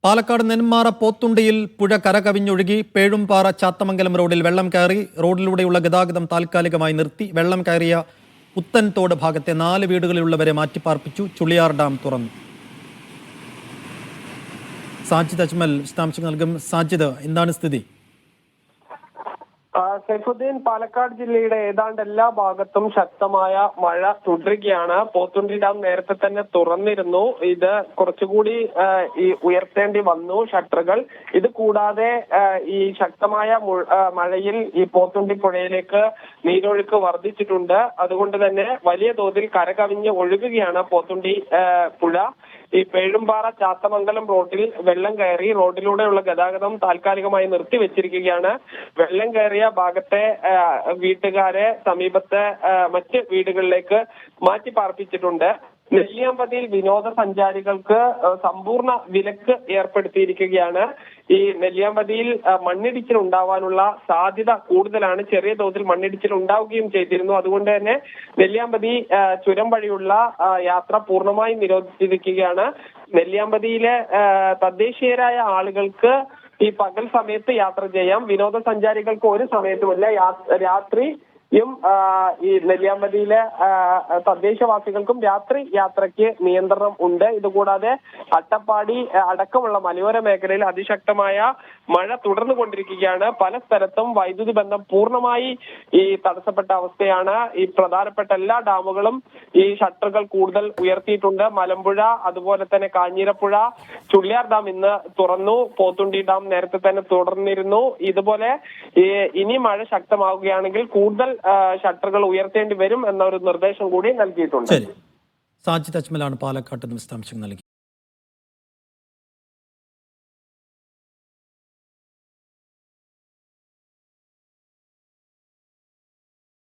പാലക്കാട് നെന്മാറ പോത്തുണ്ടിയിൽ പുഴ കരകവിഞ്ഞൊഴുകി പേഴുംപാറ ചാത്തമംഗലം റോഡിൽ വെള്ളം കയറി. റോഡിലൂടെയുള്ള ഗതാഗതം താൽക്കാലികമായി നിർത്തി. വെള്ളം കയറിയ പുത്തൻതോട് ഭാഗത്തെ 4 വീടുകളിലുള്ളവരെ മാറ്റിപ്പാർപ്പിച്ചു. ചുള്ളിയാർ ഡാം തുറന്നു. സാജിദ് അജ്മൽ വിശദാംശങ്ങൾ നൽകും. സാജിദ്, എന്താണ് സ്ഥിതി? സൈഫുദ്ദീൻ, പാലക്കാട് ജില്ലയുടെ ഏതാണ്ട് എല്ലാ ഭാഗത്തും ശക്തമായ മഴ തുടരുകയാണ്. പോത്തുണ്ടി ഡാം നേരത്തെ തന്നെ തുറന്നിരുന്നു. ഇത് കുറച്ചുകൂടി ഉയർത്തേണ്ടി വന്നു ഷട്ടറുകൾ. ഇത് കൂടാതെ ഈ ശക്തമായ മഴയിൽ ഈ പോത്തുണ്ടി പുഴയിലേക്ക് നീരൊഴുക്ക് വർദ്ധിച്ചിട്ടുണ്ട്. അതുകൊണ്ട് തന്നെ വലിയ തോതിൽ കരകവിഞ്ഞ് ഒഴുകുകയാണ് പോത്തുണ്ടി പുഴ. ഈ പേഴുംപാറ ചാത്തമംഗലം റോഡിൽ വെള്ളം കയറി. റോഡിലൂടെയുള്ള ഗതാഗതം താൽക്കാലികമായി നിർത്തിവെച്ചിരിക്കുകയാണ്. വെള്ളം കയറിയ ഭാഗത്തെ വീട്ടുകാരെ സമീപത്തെ മറ്റ് വീടുകളിലേക്ക് മാറ്റി പാർപ്പിച്ചിട്ടുണ്ട്. നെല്ലിയാമ്പതിയിൽ വിനോദസഞ്ചാരികൾക്ക് സമ്പൂർണ്ണ വിലക്ക് ഏർപ്പെടുത്തിയിരിക്കുകയാണ്. ഈ നെല്ലിയാമ്പതിയിൽ മണ്ണിടിച്ചിൽ ഉണ്ടാവാനുള്ള സാധ്യത കൂടുതലാണ്. ചെറിയ തോതിൽ മണ്ണിടിച്ചിൽ ഉണ്ടാവുകയും ചെയ്തിരുന്നു. അതുകൊണ്ട് തന്നെ നെല്ലിയാമ്പതി ചുരം വഴിയുള്ള യാത്ര പൂർണ്ണമായും നിരോധിച്ചിരിക്കുകയാണ്. നെല്ലിയാമ്പതിയിലെ തദ്ദേശീയരായ ആളുകൾക്ക് ഈ പകൽ സമയത്ത് യാത്ര ചെയ്യാം. വിനോദസഞ്ചാരികൾക്ക് ഒരു സമയത്തുമില്ല. രാത്രിയും ഈ നെല്ലിയാമ്പതിയിലെ തദ്ദേശവാസികൾക്കും രാത്രി യാത്രയ്ക്ക് നിയന്ത്രണം ഉണ്ട്. ഇതുകൂടാതെ അട്ടപ്പാടി അടക്കമുള്ള മലയോര മേഖലയിൽ അതിശക്തമായ മഴ തുടർന്നുകൊണ്ടിരിക്കുകയാണ്. പല സ്ഥലത്തും വൈദ്യുതി ബന്ധം പൂർണ്ണമായി ഈ തടസ്സപ്പെട്ട അവസ്ഥയാണ്. ഈ പ്രധാനപ്പെട്ട എല്ലാ ഡാമുകളും ഈ ഷട്ടറുകൾ കൂടുതൽ ഉയർത്തിയിട്ടുണ്ട്. മലമ്പുഴ, അതുപോലെ തന്നെ കാഞ്ഞിരപ്പുഴ, ചുള്ളിയാർ ഡാം ഇന്ന് തുറന്നു. പോത്തുണ്ടി ഡാം നേരത്തെ തന്നെ തുടർന്നിരുന്നു. ഇതുപോലെ ഇനി മഴ ശക്തമാവുകയാണെങ്കിൽ കൂടുതൽ ഷട്ടറുകൾ ഉയർത്തേണ്ടി വരും എന്നൊരു നിർദ്ദേശം കൂടി നൽകിയിട്ടുണ്ട്. സാജിദ് അജ്മലാണ് പാലക്കാട്ട് നിന്ന് വിശദാംശങ്ങൾ നൽകി.